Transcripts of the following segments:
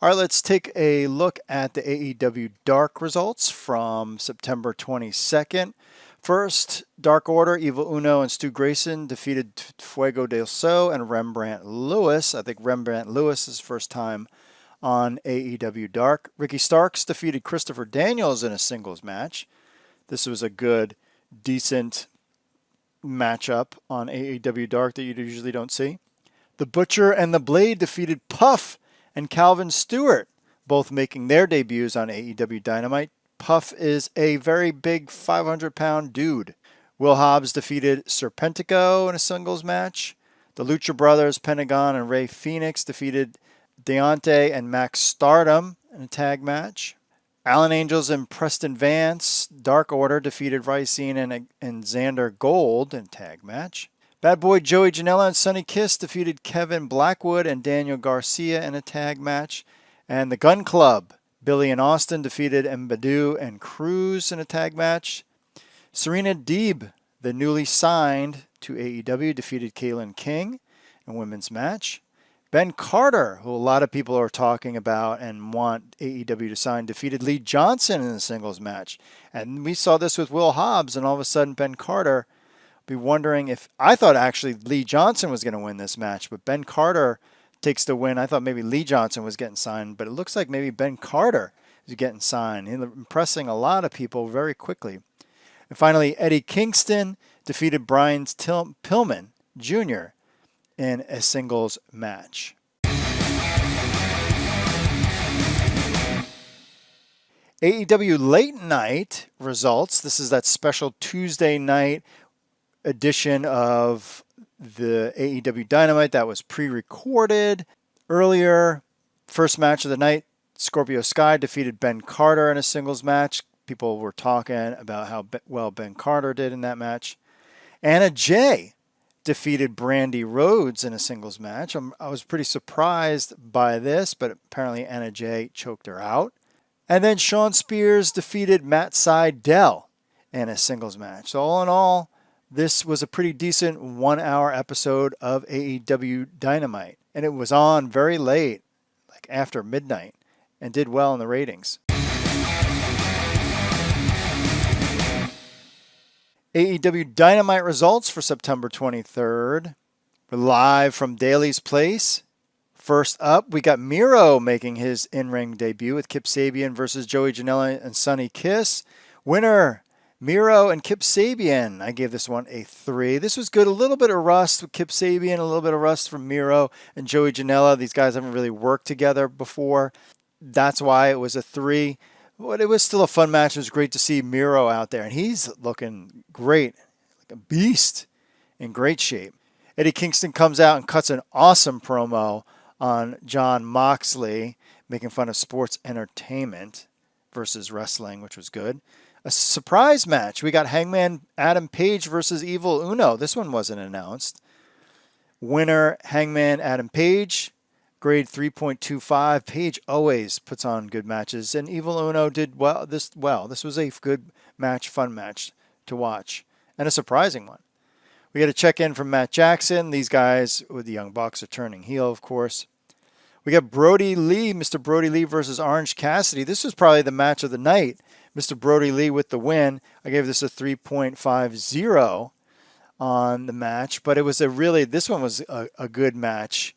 All right, let's take a look at the AEW Dark results from September 22nd. First, Dark Order, Evil Uno, and Stu Grayson defeated Fuego del Sol and Rembrandt Lewis. I think Rembrandt Lewis' first time on AEW Dark. Ricky Starks defeated Christopher Daniels in a singles match. This was a good, decent matchup on AEW Dark that you usually don't see. The Butcher and the Blade defeated Puff and Calvin Stewart, both making their debuts on AEW Dynamite. Puff is a very big 500-pound dude. Will Hobbs defeated Serpentico in a singles match. The Lucha Brothers, Pentagon and Rey Fenix defeated Deontay and Max Stardom in a tag match. Alan Angels and Preston Vance, Dark Order defeated Ricine and Xander Gold in a tag match. Bad Boy Joey Janela and Sonny Kiss defeated Kevin Blackwood and Daniel Garcia in a tag match. And the Gun Club, Billy and Austin defeated Mbadu and Cruz in a tag match. Serena Deeb, the newly signed to AEW, defeated Kaylin King in a women's match. Ben Carter, who a lot of people are talking about and want AEW to sign, defeated Lee Johnson in a singles match. And we saw this with Will Hobbs, and all of a sudden Ben Carter be wondering if I thought actually Lee Johnson was going to win this match, but Ben Carter takes the win. I thought maybe Lee Johnson was getting signed, but it looks like maybe Ben Carter is getting signed. He's impressing a lot of people very quickly. And finally, Eddie Kingston defeated Brian Pillman Jr. in a singles match. AEW Late Night results. This is that special Tuesday night edition of the AEW Dynamite that was pre-recorded earlier. First match of the night, Scorpio Sky defeated Ben Carter in a singles match. People were talking about how well Ben Carter did in that match. Anna Jay defeated Brandy Rhodes in a singles match. I was pretty surprised by this, but apparently Anna Jay choked her out. And then Shawn Spears defeated Matt Sydal in a singles match. So all in all, this was a pretty decent 1-hour episode of AEW Dynamite. And it was on very late, like after midnight, and did well in the ratings. AEW Dynamite results for September 23rd. We're live from Daly's Place. First up, we got Miro making his in-ring debut with Kip Sabian versus Joey Janela and Sonny Kiss. Winner, Miro and Kip Sabian. I gave this one a 3. This was good. A little bit of rust with Kip Sabian, a little bit of rust from Miro and Joey Janela. These guys haven't really worked together before. That's why it was a 3. But it was still a fun match. It was great to see Miro out there, and he's looking great, like a beast, in great shape. Eddie Kingston comes out and cuts an awesome promo on Jon Moxley, making fun of sports entertainment versus wrestling, which was good. A surprise match. We got Hangman Adam Page versus Evil Uno. This one wasn't announced. Winner, Hangman Adam Page. Grade 3.25. Page always puts on good matches, and Evil Uno did well. This was a good match, fun match to watch, and a surprising one. We got a check-in from Matt Jackson. These guys with the Young Bucks are turning heel, of course. We got Brody Lee, Mr. Brody Lee versus Orange Cassidy. This was probably the match of the night. Mr. Brody Lee with the win. I gave this a 3.50 on the match, but it was this one was a good match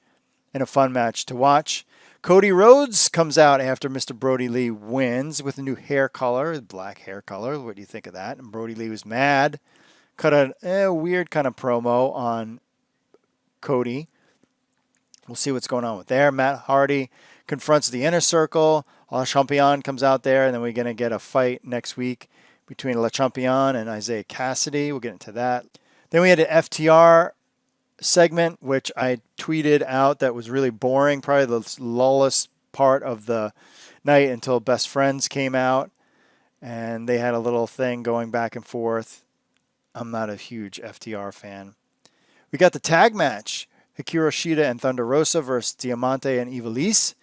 and a fun match to watch. Cody Rhodes comes out after Mr. Brody Lee wins with a new hair color, black hair color. What do you think of that? And Brody Lee was mad. Cut a weird kind of promo on Cody. We'll see what's going on with there. Matt Hardy confronts the Inner Circle. Le Champion comes out there, and then we're going to get a fight next week between Le Champion and Isaiah Cassidy. We'll get into that. Then we had an FTR segment, which I tweeted out that was really boring, probably the lullest part of the night until Best Friends came out, and they had a little thing going back and forth. I'm not a huge FTR fan. We got the tag match. Hikaru Shida and Thunder Rosa versus Diamante and Ivelisse.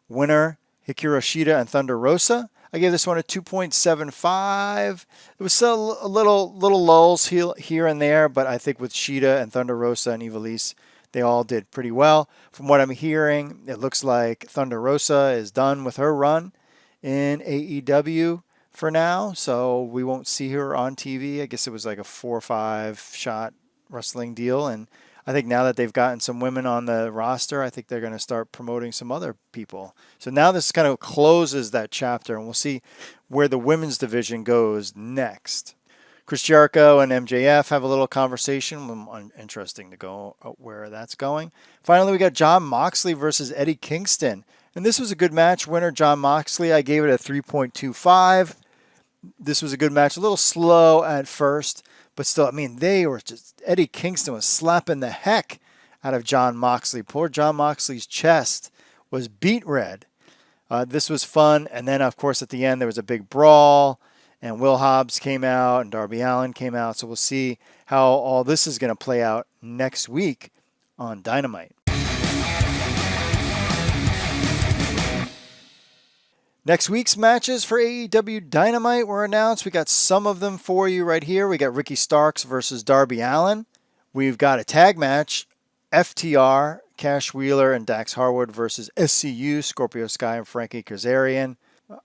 Winner, Hikaru Shida and Thunder Rosa. I gave this one a 2.75. It was still a little lulls here and there, but I think with Shida and Thunder Rosa and Ivelisse, they all did pretty well. From what I'm hearing, it looks like Thunder Rosa is done with her run in AEW for now, so we won't see her on TV. I guess it was like a 4 or 5 shot wrestling deal, and I think now that they've gotten some women on the roster, I think they're going to start promoting some other people. So now this kind of closes that chapter, and we'll see where the women's division goes next. Chris Jericho and MJF have a little conversation. Interesting to go where that's going. Finally, we got Jon Moxley versus Eddie Kingston. And this was a good match. Winner, Jon Moxley. I gave it a 3.25. This was a good match. A little slow at first, but still, I mean, Eddie Kingston was slapping the heck out of Jon Moxley. Poor Jon Moxley's chest was beet red. This was fun. And then, of course, at the end, there was a big brawl. And Will Hobbs came out and Darby Allin came out. So we'll see how all this is going to play out next week on Dynamite. Next week's matches for AEW Dynamite were announced. We got some of them for you right here. We got Ricky Starks versus Darby Allin. We've got a tag match, FTR, Cash Wheeler and Dax Harwood versus SCU, Scorpio Sky and Frankie Kazarian.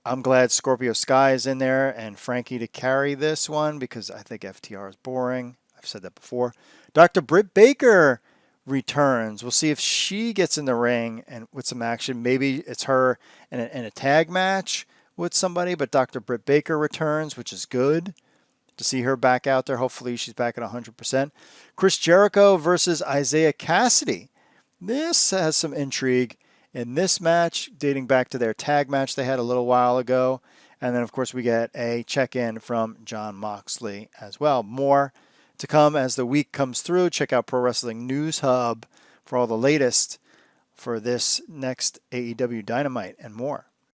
I'm glad Scorpio Sky is in there and Frankie to carry this one because I think FTR is boring. I've said that before. Dr. Britt Baker returns. We'll see if she gets in the ring and with some action. Maybe it's her in a tag match with somebody, but Dr. Britt Baker returns, which is good to see her back out there. Hopefully she's back at 100%. Chris Jericho versus Isaiah Cassidy. This has some intrigue in this match, dating back to their tag match they had a little while ago. And then, of course, we get a check-in from Jon Moxley as well. More to come as the week comes through. Check out Pro Wrestling News Hub for all the latest for this next AEW Dynamite and more.